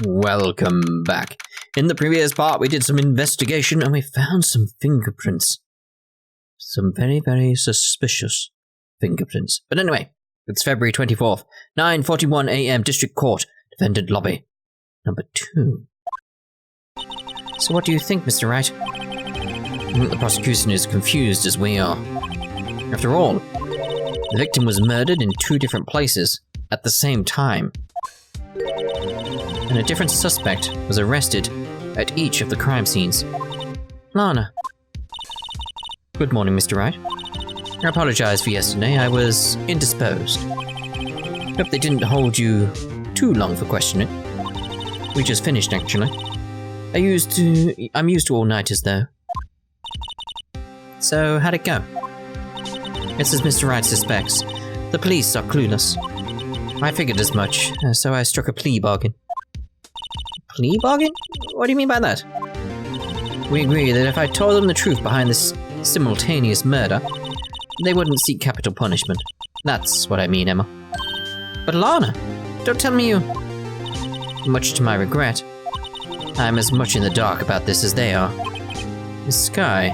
Welcome back. In the previous part, we did some investigation and we found some fingerprints. Some very, very suspicious fingerprints. But anyway, it's February 24th, 9:41 a.m. District Court, Defendant Lobby, number 2. So what do you think, Mr. Wright? I think the prosecution is confused as we are. After all, the victim was murdered in 2 different places at the same time. And a different suspect was arrested at each of the crime scenes. Lana. Good morning, Mr. Wright. I apologize for yesterday. I was indisposed. Hope they didn't hold you too long for questioning. We just finished, actually. I'm used to all-nighters, though. So, how'd it go? It's as Mr. Wright suspects. The police are clueless. I figured as much, so I struck a plea bargain. Plea bargain? What do you mean by that? We agreed that if I told them the truth behind this simultaneous murder, they wouldn't seek capital punishment. That's what I mean, Emma. But Lana, don't tell me you... Much to my regret, I'm as much in the dark about this as they are. Miss Skye,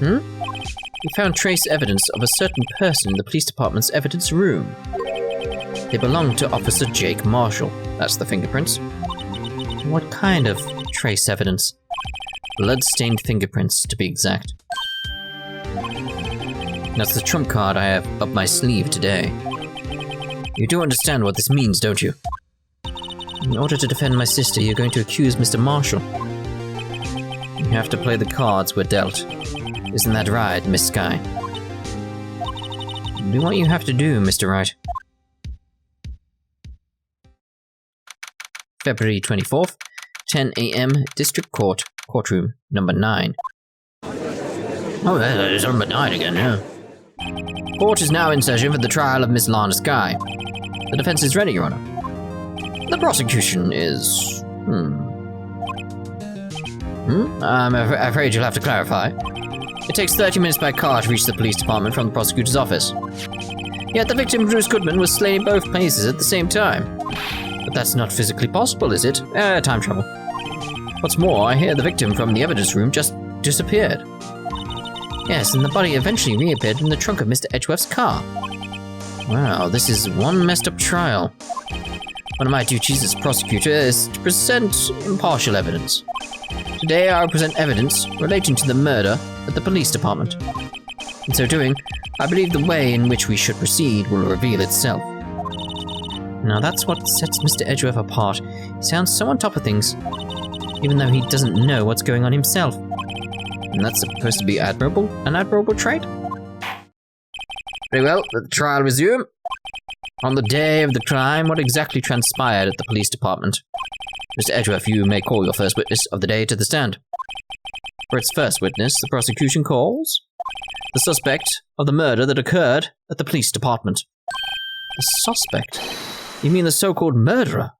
We found trace evidence of a certain person in the police department's evidence room. They belong to Officer Jake Marshall. That's the fingerprints. What kind of trace evidence? Blood-stained fingerprints, to be exact. That's the trump card I have up my sleeve today. You do understand what this means, don't you? In order to defend my sister, you're going to accuse Mr. Marshall. You have to play the cards we're dealt. Isn't that right, Miss Skye? Do what you have to do, Mr. Wright. February 24th, 10 a.m. District Court, courtroom number 9. Oh, there's number 9 again, yeah. Court is now in session for the trial of Miss Lana Skye. The defense is ready, Your Honor. The prosecution is... I'm afraid you'll have to clarify. It takes 30 minutes by car to reach the police department from the prosecutor's office. Yet the victim, Bruce Goodman, was slain in both places at the same time. But that's not physically possible, is it? Time travel. What's more, I hear the victim from the evidence room just disappeared. Yes, and the body eventually reappeared in the trunk of Mr. Edgeworth's car. Wow, this is one messed up trial. One of my duties as prosecutor is to present impartial evidence. Today I will present evidence relating to the murder at the police department. In so doing, I believe the way in which we should proceed will reveal itself. Now that's what sets Mr. Edgeworth apart. He sounds so on top of things, even though he doesn't know what's going on himself. And that's supposed to be an admirable trait? Very well, let the trial resume. On the day of the crime, what exactly transpired at the police department? Mr. Edgeworth, you may call your first witness of the day to the stand. For its first witness, the prosecution calls the suspect of the murder that occurred at the police department. The suspect? You mean the so-called murderer?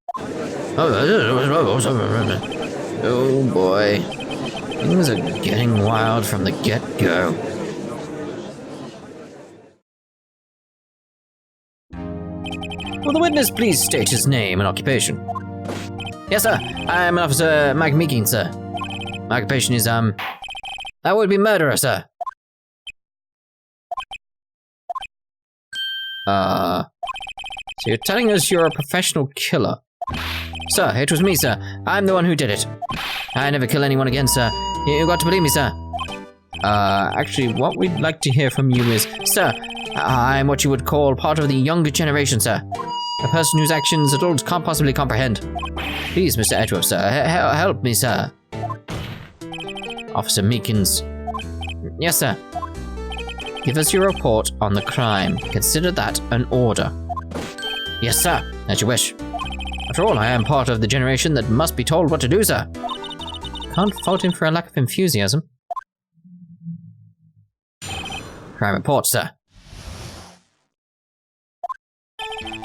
Oh boy. Things are getting wild from the get-go. Will the witness please state his name and occupation? Yes, sir. I'm Officer Mike Meeking, sir. My occupation is, that would be murderer, sir. So you're telling us you're a professional killer? Sir, it was me, sir. I'm the one who did it. I never kill anyone again, sir. You got to believe me, sir. Actually, what we'd like to hear from you is, sir, I'm what you would call part of the younger generation, sir. A person whose actions adults can't possibly comprehend. Please, Mr. Edgeworth, sir, help me, sir. Officer Meekins. Yes, sir. Give us your report on the crime. Consider that an order. Yes, sir. As you wish. After all, I am part of the generation that must be told what to do, sir. Can't fault him for a lack of enthusiasm. Crime report, sir.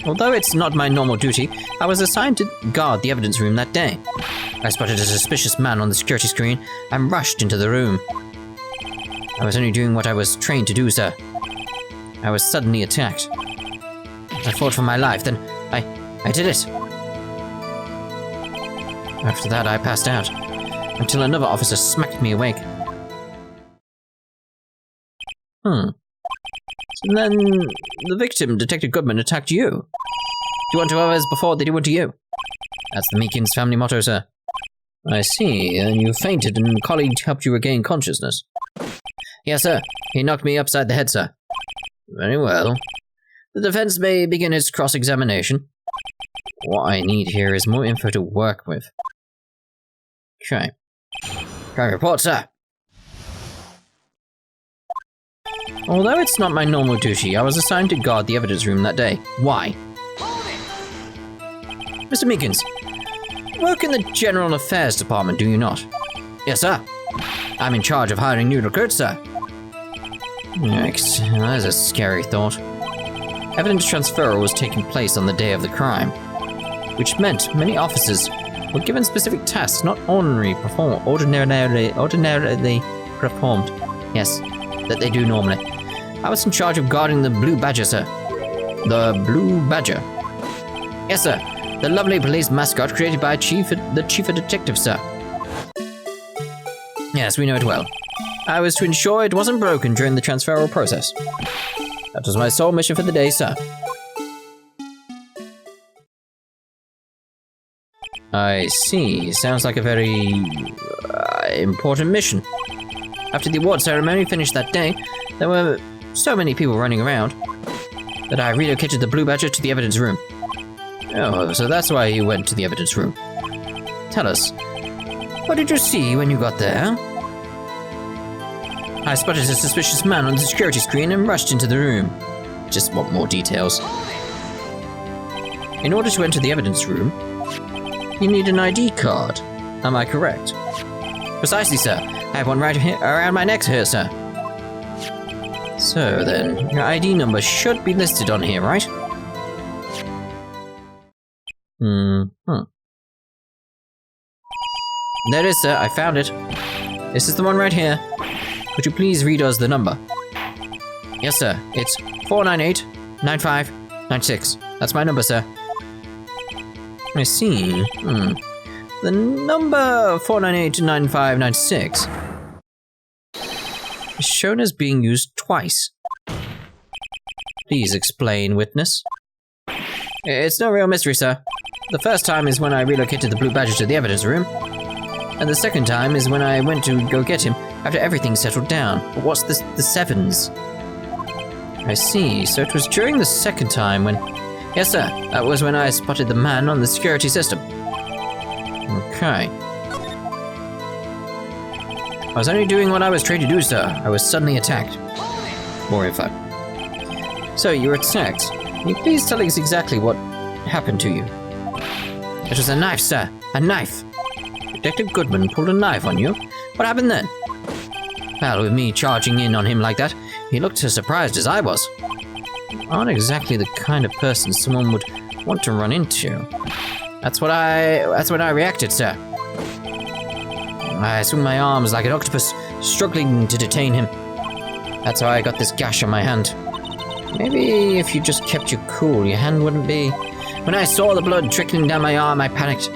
Although it's not my normal duty, I was assigned to guard the evidence room that day. I spotted a suspicious man on the security screen and rushed into the room. I was only doing what I was trained to do, sir. I was suddenly attacked. I fought for my life, then I did it. After that, I passed out, until another officer smacked me awake. So then, the victim, Detective Goodman, attacked you. Do unto others before they do unto you. That's the Meekins family motto, sir. I see, and you fainted and a colleague helped you regain consciousness. Yes, sir. He knocked me upside the head, sir. Very well. The defense may begin its cross-examination. What I need here is more info to work with. Okay. Crime report, sir. Although it's not my normal duty, I was assigned to guard the evidence room that day. Why? Mr. Meekins, you work in the General Affairs Department, do you not? Yes, sir. I'm in charge of hiring new recruits, sir. Yikes, that is a scary thought. Evidence transfer was taking place on the day of the crime, which meant many officers were given specific tasks not ordinarily performed. Yes, that they do normally. I was in charge of guarding the Blue Badger, sir. The Blue Badger? Yes, sir. The lovely police mascot created by the chief of detectives, sir. Yes, we know it well. I was to ensure it wasn't broken during the transferal process. That was my sole mission for the day, sir. I see. Sounds like a very important mission. After the award ceremony finished that day, there were so many people running around that I relocated the Blue Badger to the evidence room. Oh, so that's why you went to the evidence room. Tell us, what did you see when you got there? I spotted a suspicious man on the security screen and rushed into the room. Just want more details. In order to enter the evidence room, you need an ID card. Am I correct? Precisely, sir. I have one right here, around my neck here, sir. So then, your ID number should be listed on here, right? There it is, sir. I found it. This is the one right here. Would you please read us the number? Yes, sir. It's 498-9596. That's my number, sir. I see. The number 498-9596 is shown as being used twice. Please explain, witness. It's no real mystery, sir. The first time is when I relocated the Blue Badger to the evidence room, and the second time is when I went to go get him after everything settled down. But what's the sevens? I see, so it was during the second time when... Yes, sir, that was when I spotted the man on the security system. Okay. I was only doing what I was trained to do, sir. I was suddenly attacked. More info. So, you were attacked. Can you please tell us exactly what happened to you? It was a knife, sir. A knife. Detective Goodman pulled a knife on you. What happened then? Well, with me charging in on him like that, he looked as surprised as I was. Aren't exactly the kind of person someone would want to run into. That's when I reacted, sir. I swung my arms like an octopus, struggling to detain him. That's how I got this gash on my hand. Maybe if you just kept your cool, your hand wouldn't be... When I saw the blood trickling down my arm, I panicked.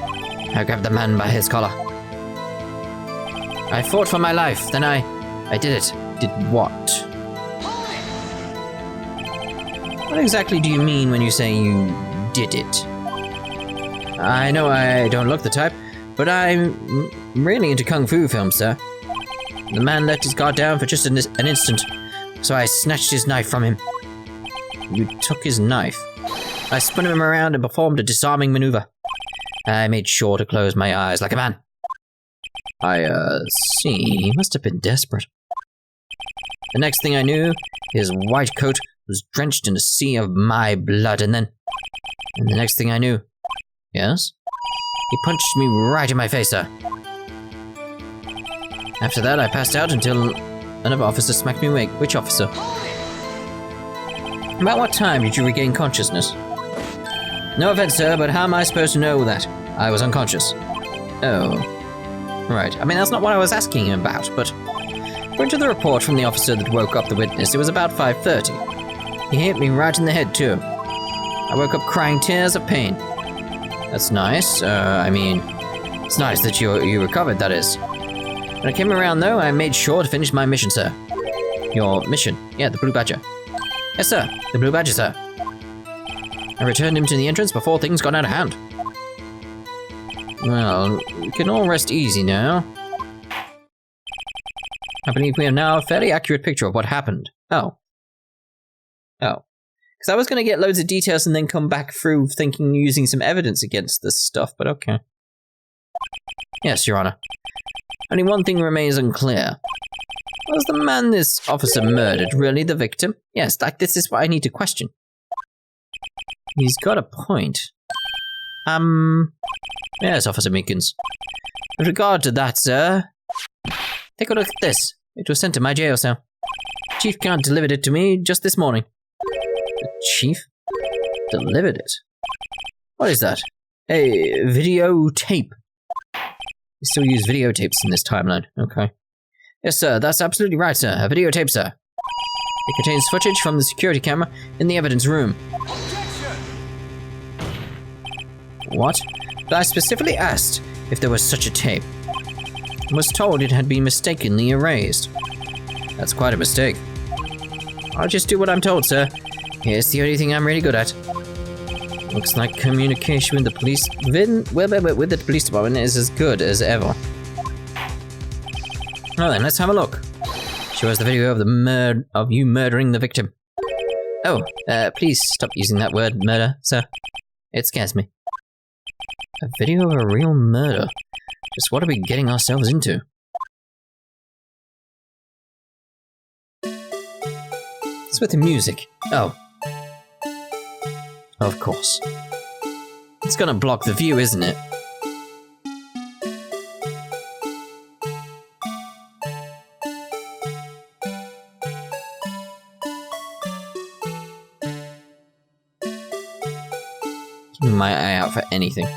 I grabbed the man by his collar. I fought for my life, then I did it. Did what? What exactly do you mean when you say you did it? I know I don't look the type, but I'm really into kung fu films, sir. The man let his guard down for just an instant, so I snatched his knife from him. You took his knife. I spun him around and performed a disarming maneuver. I made sure to close my eyes like a man. I see. He must have been desperate. The next thing I knew, his white coat was drenched in a sea of my blood, and the next thing I knew... Yes? He punched me right in my face, sir. After that, I passed out until another officer smacked me awake. Which officer? About what time did you regain consciousness? No offense, sir, but how am I supposed to know that? I was unconscious. Oh. Right. I mean, that's not what I was asking him about, but... According to the report from the officer that woke up the witness, it was about 5:30. He hit me right in the head, too. I woke up crying tears of pain. That's nice. It's nice that you recovered, that is. When I came around, though, I made sure to finish my mission, sir. Your mission? Yeah, the Blue Badger. Yes, sir. The Blue Badger, sir. I returned him to the entrance before things got out of hand. Well, we can all rest easy now. I believe we have now a fairly accurate picture of what happened. Oh. Because I was going to get loads of details and then come back through thinking using some evidence against this stuff, but okay. Yes, Your Honor. Only one thing remains unclear. Was the man this officer murdered really the victim? Yes, this is what I need to question. He's got a point. Yes, Officer Meekins. With regard to that, sir, take a look at this. It was sent to my jail cell. Chief Count delivered it to me just this morning. The chief delivered it? What is that? A videotape. We still use videotapes in this timeline. Okay. Yes, sir, that's absolutely right, sir. A videotape, sir. It contains footage from the security camera in the evidence room. What? But I specifically asked if there was such a tape. I was told it had been mistakenly erased. That's quite a mistake. I'll just do what I'm told, sir. Here's the only thing I'm really good at. Looks like communication with the police with the police department is as good as ever. Well then, let's have a look. Show us the video of you murdering the victim. Oh, please stop using that word, murder, sir. It scares me. A video of a real murder. Just what are we getting ourselves into? It's with the music. Oh. Of course. It's gonna block the view, isn't it? Keeping my eye out for anything.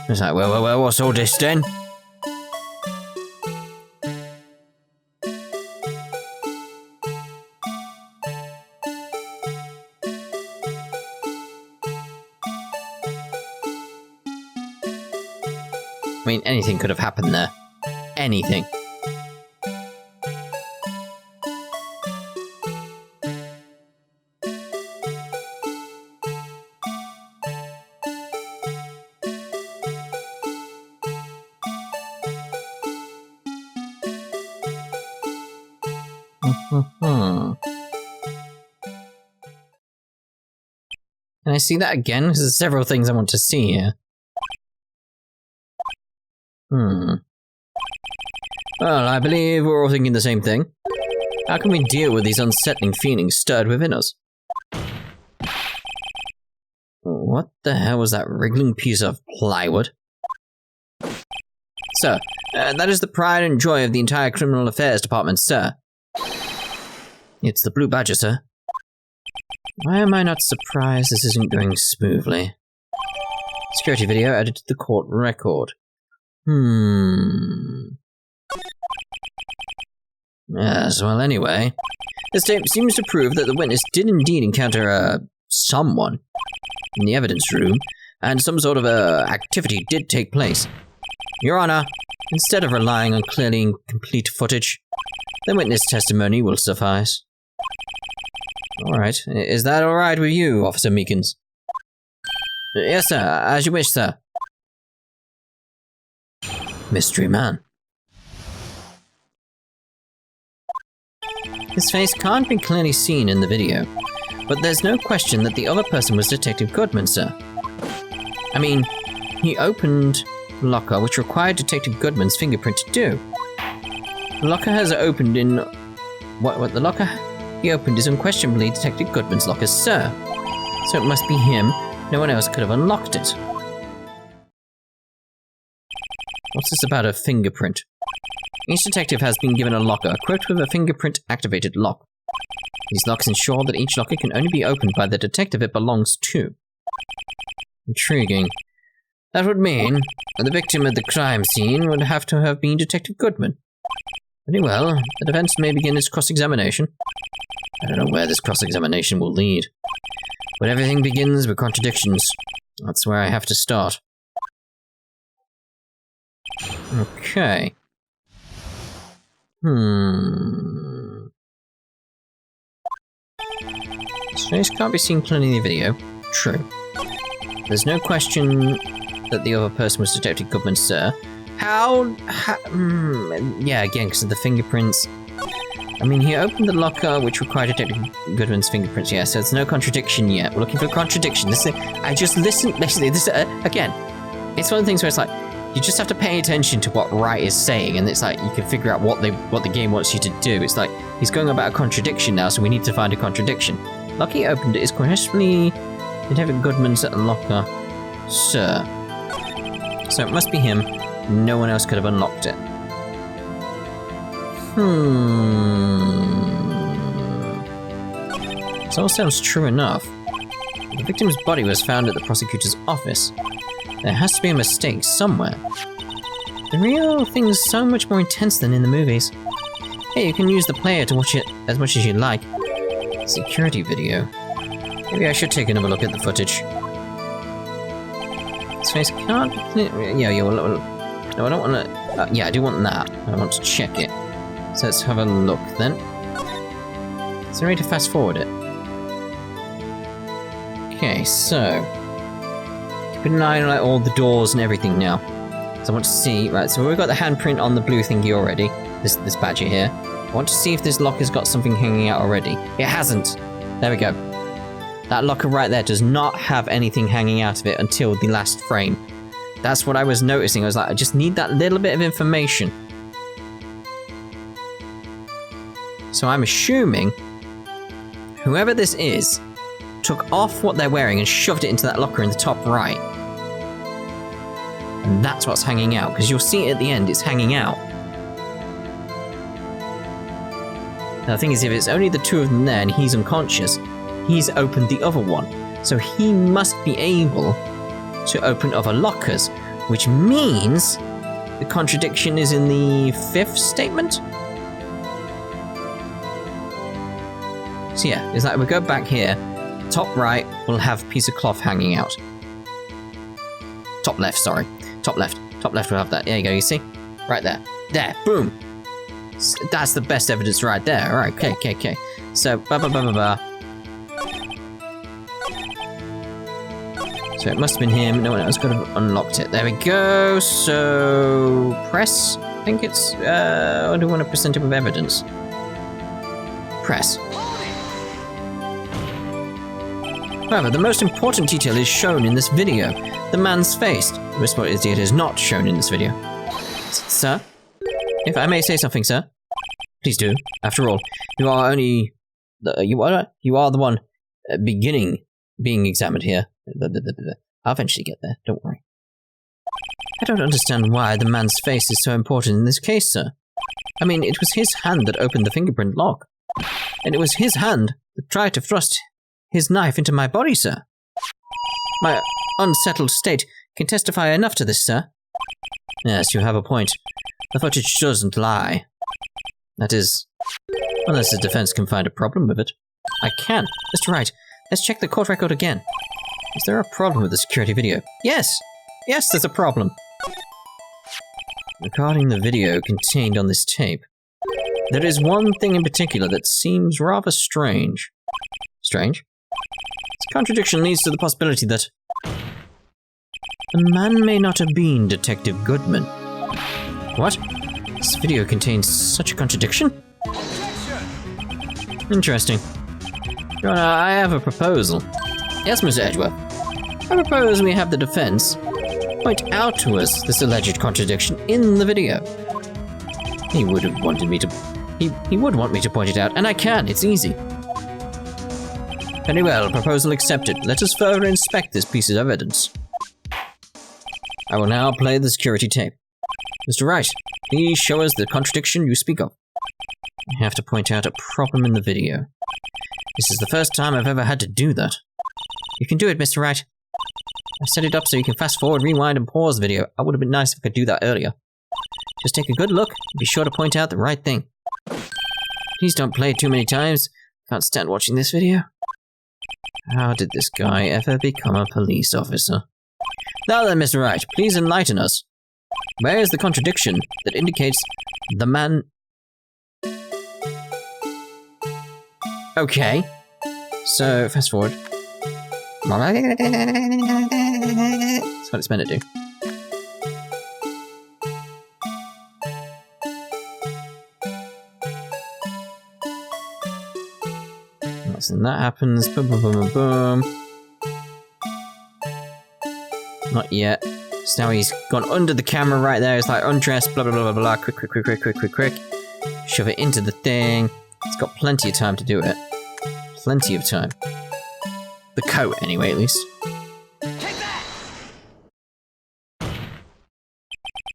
It's like, well, what's all this then? I mean, anything could have happened there. Anything. Can I see that again? Because there's several things I want to see here. Well, I believe we're all thinking the same thing. How can we deal with these unsettling feelings stirred within us? What the hell was that wriggling piece of plywood? Sir, that is the pride and joy of the entire Criminal Affairs Department, sir. It's the Blue Badger, sir. Why am I not surprised this isn't going smoothly? Security video added to the court record. Yes, well anyway. This tape seems to prove that the witness did indeed encounter, someone in the evidence room, and some sort of, activity did take place. Your Honor, instead of relying on clearly incomplete footage, the witness testimony will suffice. Alright, is that alright with you, Officer Meekins? Yes, sir, as you wish, sir. Mystery man. His face can't be clearly seen in the video, but there's no question that the other person was Detective Goodman, sir. I mean, he opened the locker, which required Detective Goodman's fingerprint to do. The locker has opened in... What the locker he opened is unquestionably Detective Goodman's locker, sir. So it must be him. No one else could have unlocked it. What's this about a fingerprint? Each detective has been given a locker equipped with a fingerprint-activated lock. These locks ensure that each locker can only be opened by the detective it belongs to. Intriguing. That would mean that the victim at the crime scene would have to have been Detective Goodman. Very well, the defense may begin its cross-examination. I don't know where this cross-examination will lead. But everything begins with contradictions. That's where I have to start. Okay. His face can't be seen clearly in the video. True. There's no question that the other person was Detective Goodman, sir. Yeah, again, because of the fingerprints. I mean, he opened the locker, which required Detective Goodman's fingerprints, yeah, so there's no contradiction yet. We're looking for a contradiction. I just listened, basically, again, it's one of the things where it's like, you just have to pay attention to what Wright is saying, and it's like, you can figure out what the game wants you to do. It's like, he's going about a contradiction now, so we need to find a contradiction. Lucky opened it is questionably Detective Goodman's locker, sir. So it must be him. No one else could have unlocked it. This all sounds true enough. The victim's body was found at the prosecutor's office. There has to be a mistake somewhere. The real thing is so much more intense than in the movies. Hey, you can use the player to watch it as much as you like. Security video. Maybe I should take another look at the footage. His face can't... Yeah, well, no, I don't want to... yeah, I do want that. I want to check it. So let's have a look then. Is there a way to fast forward it? Okay, so... keep an eye on like, all the doors and everything now. So I want to see... Right, so we've got the handprint on the blue thingy already. This badger here. I want to see if this locker's got something hanging out already. It hasn't. There we go. That locker right there does not have anything hanging out of it until the last frame. That's what I was noticing. I was like, I just need that little bit of information. So I'm assuming whoever this is took off what they're wearing and shoved it into that locker in the top right. And that's what's hanging out, because you'll see it at the end, it's hanging out. Now the thing is, if it's only the two of them there and he's unconscious, he's opened the other one. So he must be able to open other lockers, which means the contradiction is in the fifth statement? So yeah, it's like we go back here, top right will have a piece of cloth hanging out. Top left, sorry. Top left will have that. There you go, you see? Right there. There, boom! That's the best evidence right there. Alright, okay. So, So it must have been him. No one else could have unlocked it. There we go. So press. I think it's. I do want to present it with evidence. Press. However, the most important detail is shown in this video. The man's face. The most important detail is not shown in this video. Sir, if I may say something, sir, please do. After all, you are only. You are the one being examined here. I'll eventually get there, don't worry. I don't understand why the man's face is so important in this case, sir. I mean, it was his hand that opened the fingerprint lock. And it was his hand that tried to thrust his knife into my body, sir. My unsettled state can testify enough to this, sir. Yes, you have a point. The footage doesn't lie. That is, unless the defense can find a problem with it. I can. Mr. Wright, let's check the court record again. Is there a problem with the security video? Yes! Yes, there's a problem! Regarding the video contained on this tape, there is one thing in particular that seems rather strange. Strange? This contradiction leads to the possibility that the man may not have been Detective Goodman. What? This video contains such a contradiction? Interesting. Your Honor, I have a proposal. Yes, Mr. Edgeworth. I propose we have the defense point out to us this alleged contradiction in the video. He would want me to point it out, and I can, it's easy. Very well, proposal accepted. Let us further inspect this piece of evidence. I will now play the security tape. Mr. Wright, please show us the contradiction you speak of. I have to point out a problem in the video. This is the first time I've ever had to do that. You can do it, Mr. Wright. I've set it up so you can fast forward, rewind, and pause the video. It would have been nice if I could do that earlier. Just take a good look and be sure to point out the right thing. Please don't play it too many times. Can't stand watching this video. How did this guy ever become a police officer? Now then, Mr. Wright, please enlighten us. Where is the contradiction that indicates the man... Okay. So, fast forward. That's what it's meant to do. And that happens. Boom, boom, boom, boom, boom. Not yet. So now he's gone under the camera right there. It's like undressed, blah, blah, blah, blah, blah. Quick, quick, quick, quick, quick, quick, quick. Shove it into the thing. It's got plenty of time to do it. Plenty of time. The coat, anyway, at least. Take that!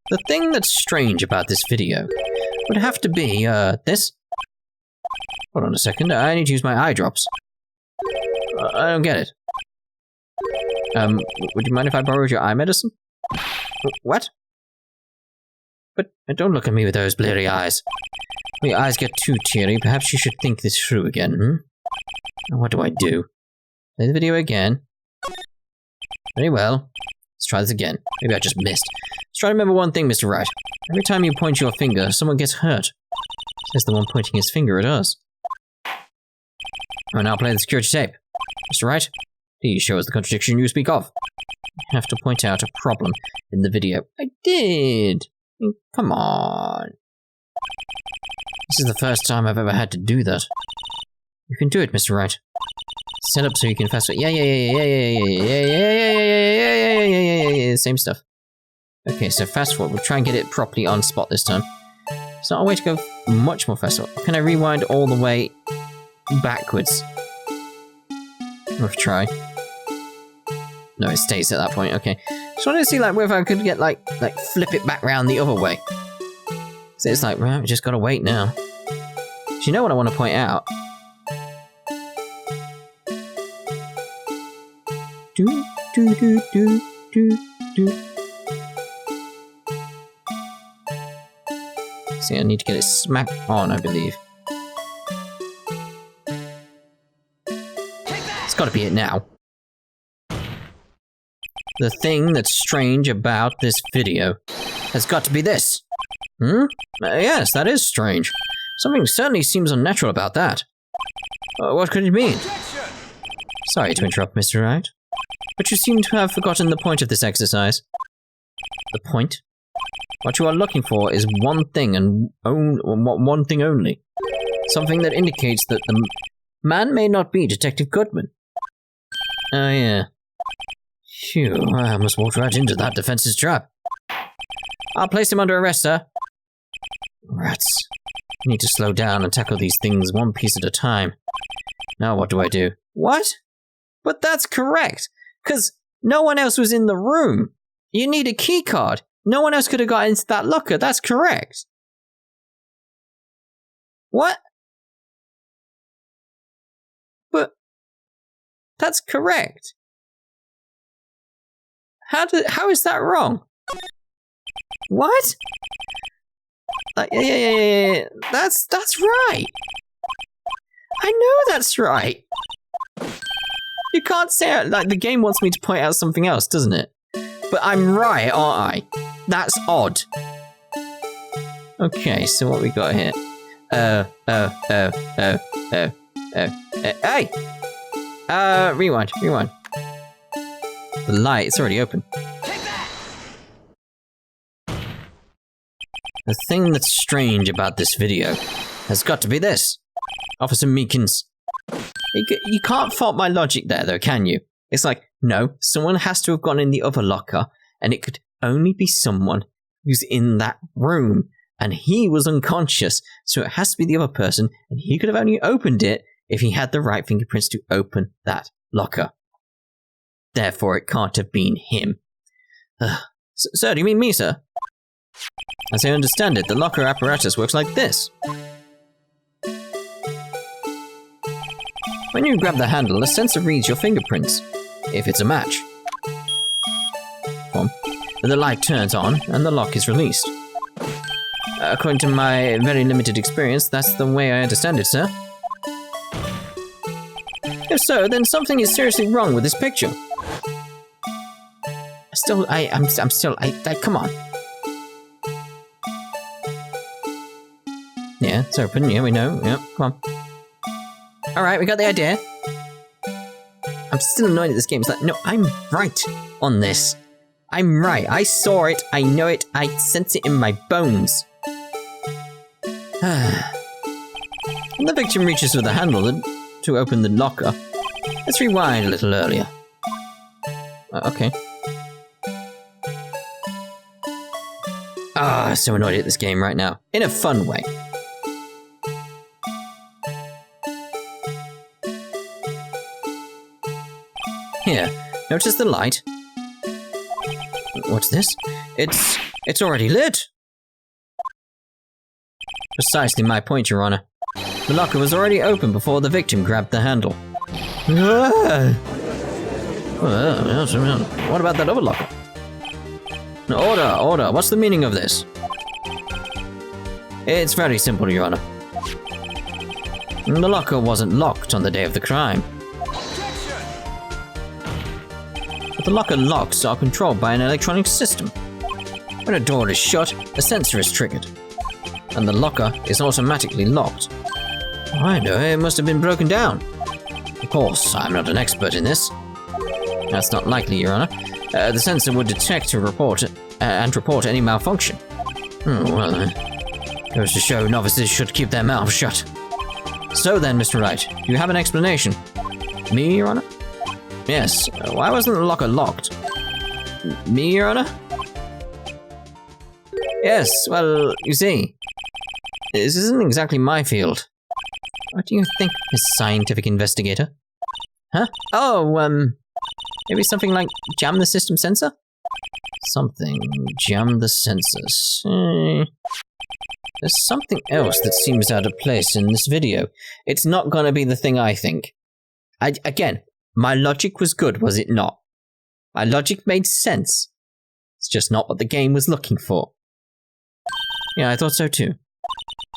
The thing that's strange about this video would have to be, this. Hold on a second, I need to use my eye drops. I don't get it. Would you mind if I borrowed your eye medicine? What? But don't look at me with those bleary eyes. When your eyes get too teary, perhaps you should think this through again, Now what do I do? Play the video again. Very well. Let's try this again. Maybe I just missed. Let's try to remember one thing, Mr. Wright. Every time you point your finger, someone gets hurt. Says the one pointing his finger at us. I'll now play the security tape. Mr. Wright, please show us the contradiction you speak of. You have to point out a problem in the video. I did. I mean, come on. This is the first time I've ever had to do that. You can do it, Mr. Wright. Set up so you can fast forward. Yeah. Same stuff. Okay, so fast forward. We'll try and get it properly on spot this time. It's not a way to go much more fast forward. Can I rewind all the way backwards? Rough try. No, it stays at that point. Okay. Just wanted to see like whether I could get like flip it back round the other way. So it's like, right, we just gotta wait now. Do you know what I want to point out? See, I need to get it smack on, I believe. It's gotta be it now. The thing that's strange about this video has got to be this. Yes, that is strange. Something certainly seems unnatural about that. What could it mean? Sorry to interrupt, Mr. Wright, but you seem to have forgotten the point of this exercise. The point? What you are looking for is one thing and one thing only. Something that indicates that the man may not be Detective Goodman. Oh yeah. Phew, I almost walked right into that defense's trap. I'll place him under arrest, sir. Rats. I need to slow down and tackle these things one piece at a time. Now what do I do? What? But that's correct, because no one else was in the room. You need a key card. No one else could have got into that locker. That's correct. What? But that's correct. How is that wrong? What? Yeah. That's right. I know that's right. You can't say it, like the game wants me to point out something else, doesn't it? But I'm right, aren't I? That's odd. Okay, so what we got here? Hey! Rewind. The light, it's already open. The thing that's strange about this video has got to be this. Officer Meekins. You can't fault my logic there though, can you? It's like, no, someone has to have gone in the other locker, and it could only be someone who's in that room. And he was unconscious, so it has to be the other person, and he could have only opened it if he had the right fingerprints to open that locker. Therefore, it can't have been him. Sir, do you mean me, sir? As I understand it, the locker apparatus works like this. When you grab the handle, a sensor reads your fingerprints, if it's a match. Then the light turns on, and the lock is released. According to my very limited experience, that's the way I understand it, sir. If so, then something is seriously wrong with this picture. I'm still, come on. Yeah, it's open, yeah, we know, yep, come on. Alright, we got the idea. I'm still annoyed at this game. It's like, no, I'm right on this. I'm right. I saw it, I know it, I sense it in my bones. When the victim reaches for the handle to open the locker, let's rewind a little earlier. Okay. I'm so annoyed at this game right now. In a fun way. Here, notice the light. What's this? It's already lit. Precisely my point, Your Honor. The locker was already open before the victim grabbed the handle. What about that other locker? Order, what's the meaning of this? It's very simple, Your Honor. The locker wasn't locked on the day of the crime. But the locker locks are controlled by an electronic system. When a door is shut, a sensor is triggered, and the locker is automatically locked. I know, it must have been broken down. Of course, I'm not an expert in this. That's not likely, Your Honor. The sensor would detect and report any malfunction. Well, goes to show novices should keep their mouths shut. So then, Mr. Wright, do you have an explanation? Me, Your Honor? Yes. Why wasn't the locker locked? Me, Your Honor? Yes, well, you see, this isn't exactly my field. What do you think, Miss Scientific Investigator? Huh? Oh, maybe something like jam the system sensor? Something, jam the sensors. There's something else that seems out of place in this video. It's not gonna be the thing I think. Again, my logic was good, was it not? My logic made sense. It's just not what the game was looking for. Yeah, I thought so too.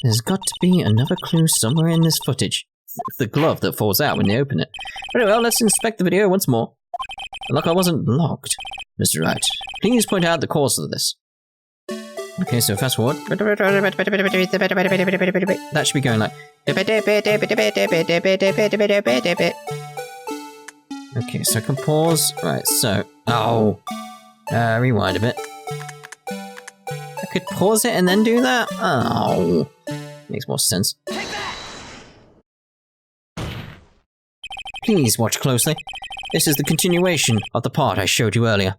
There's got to be another clue somewhere in this footage. It's the glove that falls out when you open it. Very well, let's inspect the video once more. The locker wasn't locked. Mr. Wright, please point out the cause of this. Okay, so fast forward. That should be going like... Okay, so I can pause. Right, so... rewind a bit. I could pause it and then do that? Oh. Makes more sense. Please watch closely. This is the continuation of the part I showed you earlier.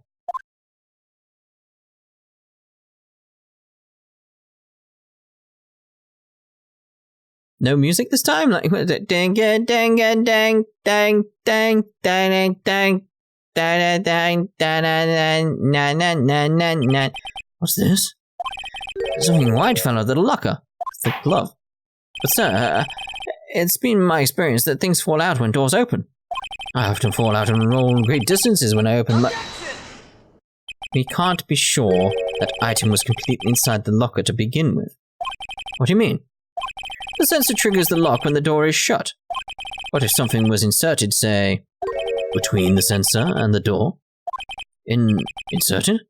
No music this time? Like, what is it? Dang, dang, dang, dang, dang, dang, dang, dang, dang, dang, dang, dang. What's this? Something white fell out of the locker. It's the glove. But sir, it's been my experience that things fall out when doors open. I often fall out and roll great distances when I open We can't be sure that item was completely inside the locker to begin with. What do you mean? The sensor triggers the lock when the door is shut. What if something was inserted, say, between the sensor and the door? Inserted?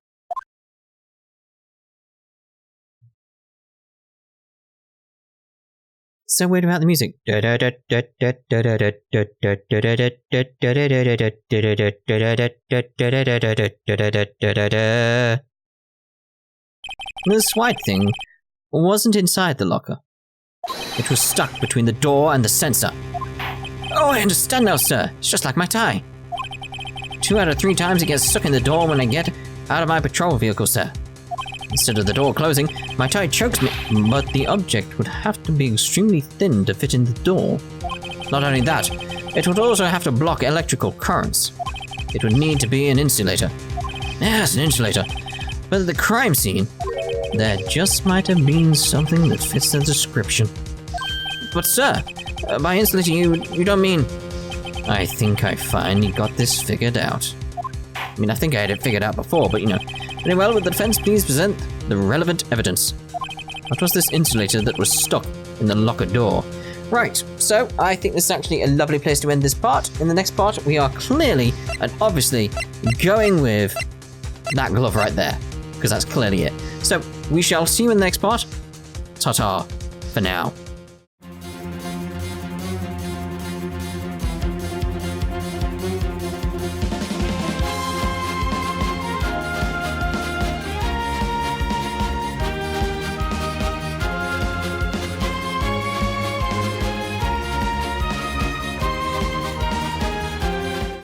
So weird about the music. This white thing wasn't inside the locker. It was stuck between the door and the sensor. Oh, I understand now, sir. It's just like my tie. 2 out of 3 times it gets stuck in the door when I get out of my patrol vehicle, sir. Instead of the door closing, my tie chokes me, but the object would have to be extremely thin to fit in the door. Not only that, it would also have to block electrical currents. It would need to be an insulator. Yes, an insulator. But at the crime scene, there just might have been something that fits the description. But sir, by insulator you don't mean... I think I finally got this figured out. I mean, I think I had it figured out before, but you know. Very well, would the defense please present the relevant evidence? What was this insulator that was stuck in the locker door? Right, so I think this is actually a lovely place to end this part. In the next part, we are clearly and obviously going with that glove right there, because that's clearly it. So we shall see you in the next part. Ta-ta for now.